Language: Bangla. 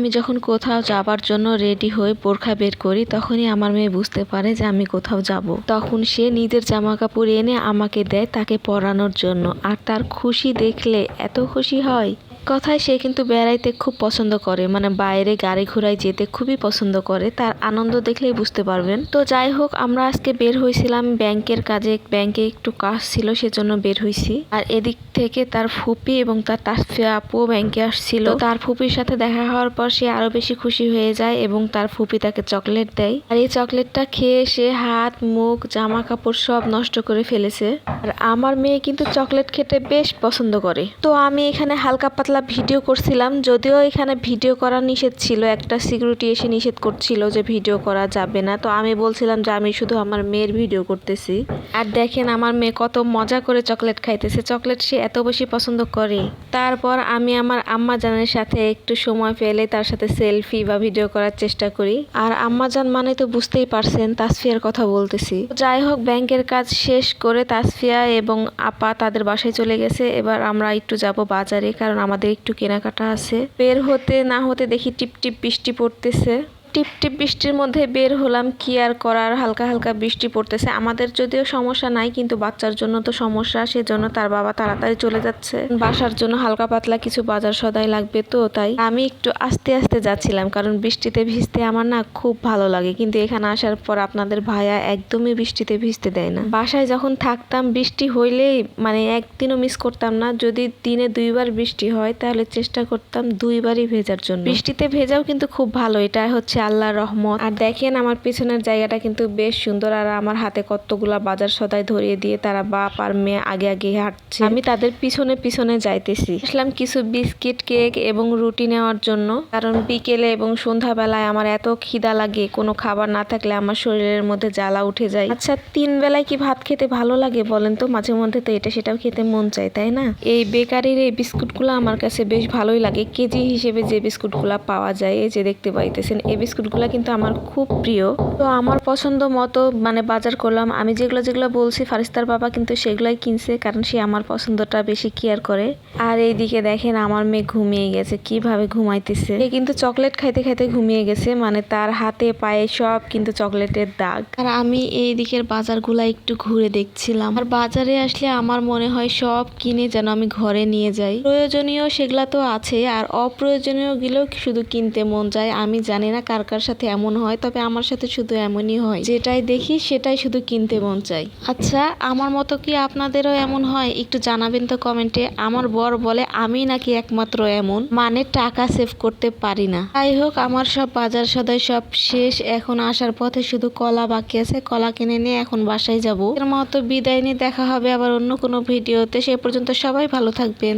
আমি যখন কোথাও যাবার জন্য রেডি হয়ে বোরখা বের করি তখনই আমার মেয়ে বুঝতে পারে যে আমি কোথাও যাব। তখন সে নিজের জামা কাপড় এনে আমাকে দেয় তাকে পরানোর জন্য, আর তার খুশি দেখলে এত খুশি হয় কথায়। সে কিন্তু বেড়াইতে খুব পছন্দ করে, মানে বাইরে গাড়ি ঘোড়ায় যেতে খুবই পছন্দ করে, তার আনন্দ দেখলেই বুঝতে পারবেন। তো যাই হোক, আমরা আজকে বের হয়েছিলাম ব্যাংকের কাজে, ব্যাংকে একটু কাজ ছিল সেজন্য বের হয়েছি। আর এদিক থেকে তার ফুপি এবং তার তাসফিয়া আপুও ব্যাংকে আসছিল। তার ফুপির সাথে দেখা হওয়ার পর সে আরো বেশি খুশি হয়ে যায় এবং তার ফুপি তাকে চকলেট দেয়। আর এই চকলেটটা খেয়ে সে হাত মুখ জামা কাপড় সব নষ্ট করে ফেলেছে। আর আমার মেয়ে কিন্তু চকলেট খেতে বেশ পছন্দ করে। তো আমি এখানে হালকা পাতলা ভিডিও করছিলাম, যদিও এখানে ভিডিও করা নিষেধ ছিল, একটা সিকিউরিটি এসে নিষেধ করছিল যে ভিডিও করা যাবে না। তো আমি বলছিলাম যে আমি শুধু আমার মেয়ের ভিডিও করতেছি। আর দেখেন আমার মেয়ে কত মজা করে চকলেট খাইতেছে, চকলেট সে এত বেশি পছন্দ করে। তারপর আমি আমার আম্মা জানের সাথে একটু সময় পেলে তার সাথে সেলফি বা ভিডিও করার চেষ্টা করি। আর আম্মা জান মানে তো বুঝতেই পারছেন তাসফিয়ার কথা বলতেছি। যাই হোক, ব্যাংকের কাজ শেষ করে তাসফিয়া এবং আপা তাদের বাসায় চলে গেছে। এবার আমরা একটু যাব বাজারে, কারণ আমাদের একটু কেনাকাটা আছে। বের হতে না হতে দেখি টিপ টিপ বৃষ্টি পড়তেছে। টিপ টিপ বৃষ্টির মধ্যে বের হলাম, কি আর করার, হালকা হালকা বৃষ্টি পড়তেছে। আমাদের যদিও সমস্যা নাই, কিন্তু বাচ্চার জন্য তো সমস্যা, সেজন্য তার বাবা তাড়াতাড়ি চলে যাচ্ছে। বাসার জন্য হালকা পাতলা কিছু বাজার সদাই লাগবে, তো তাই আমি একটু আস্তে আস্তে যাচ্ছিলাম, কারণ বৃষ্টিতে ভিজতে আমার না খুব ভালো লাগে। কিন্তু এখানে আসার পর আপনাদের ভাইয়া একদমই বৃষ্টিতে ভিজতে দেয় না। বাসায় যখন থাকতাম বৃষ্টি হইলেই মানে একদিনও মিস করতাম না। যদি দিনে 2বার বৃষ্টি হয় তাহলে চেষ্টা করতাম 2বারই ভেজার জন্য। বৃষ্টিতে ভেজাও কিন্তু খুব ভালো, এটা হচ্ছে আল্লাহর রহমত। আর দেখেন আমার পিছনের জায়গাটা কিন্তু বেশ সুন্দর। আর আমার হাতে কতগুলা বাজার সদাই ধরিয়ে দিয়ে তারা বাপ আর মেয়ে আগে আগে হাঁটছে, আমি তাদের পিছনে পিছনে যাইতেছি। আসলাম কিছু বিস্কিট কেক এবং রুটি নেওয়ার জন্য, কারণ বিকেলে এবং সন্ধ্যাবেলায় আমার এত খিদা লাগে, কোনো খাবার না থাকলে আমার শরীরের মধ্যে জ্বালা উঠে যায়। আচ্ছা, 3 বেলায় কি ভাত খেতে ভালো লাগে বলেন তো? মাঝে মধ্যে তো এটা সেটাও খেতে মন চায়, তাই না? এই বেকারির এই বিস্কুটগুলো আমার কাছে বেশ ভালোই লাগে, কেজি হিসেবে যে বিস্কুটগুলা পাওয়া যায়। এই যে দেখতে পাইতেছেন, এই বিস্কুটগুলো কিন্তু আমার খুব প্রিয়। তো আমার পছন্দ মতো মানে বাজার করলাম। আমি যেগুলো যেগুলো বলছি ফারিস্তার বাবা কিন্তু সেগুলাই কিনছে, কারণ সে আমার পছন্দটা বেশি কেয়ার করে। আর এইদিকে দেখেন আমার মেয়ে ঘুমিয়ে গেছে, কিভাবে ঘুমাইতেছে। সে কিন্তু চকলেট খাইতে খাইতে ঘুমিয়ে গেছে, মানে তার হাতে পায়ে সব কিন্তু চকলেটের দাগ। আর আমি এই দিকের বাজারগুলা একটু ঘুরে দেখছিলাম। আর বাজারে আসলে আমার মনে হয় সব কিনে যেন আমি ঘরে নিয়ে যাই। প্রয়োজনীয় সেগুলা তো আছে, আর অপ্রয়োজনীয় গুলো শুধু কিনতে মন যায়। আমি জানি না কার কার সাথে এমন হয়, তবে আমার সাথে শুধু এমনই হয়, যেটাই দেখি সেটাই শুধু কিনতে মন চাই। আচ্ছা, আমার মতো কি আপনাদেরও এমন হয়? একটু জানাবেন তো কমেন্টে। আমার বর বলে আমি নাকি একমাত্র এমন, মানে টাকা সেভ করতে পারি না। যাই হোক, আমার সব বাজার সদাই সব শেষ। এখন আসার পথে শুধু কলা বাকি আছে, কলা কিনে নিয়ে এখন বাসায় যাব। এর মতো বিদায় নিয়ে দেখা হবে আবার অন্য কোনো ভিডিওতে। সে পর্যন্ত সবাই ভালো থাকবেন।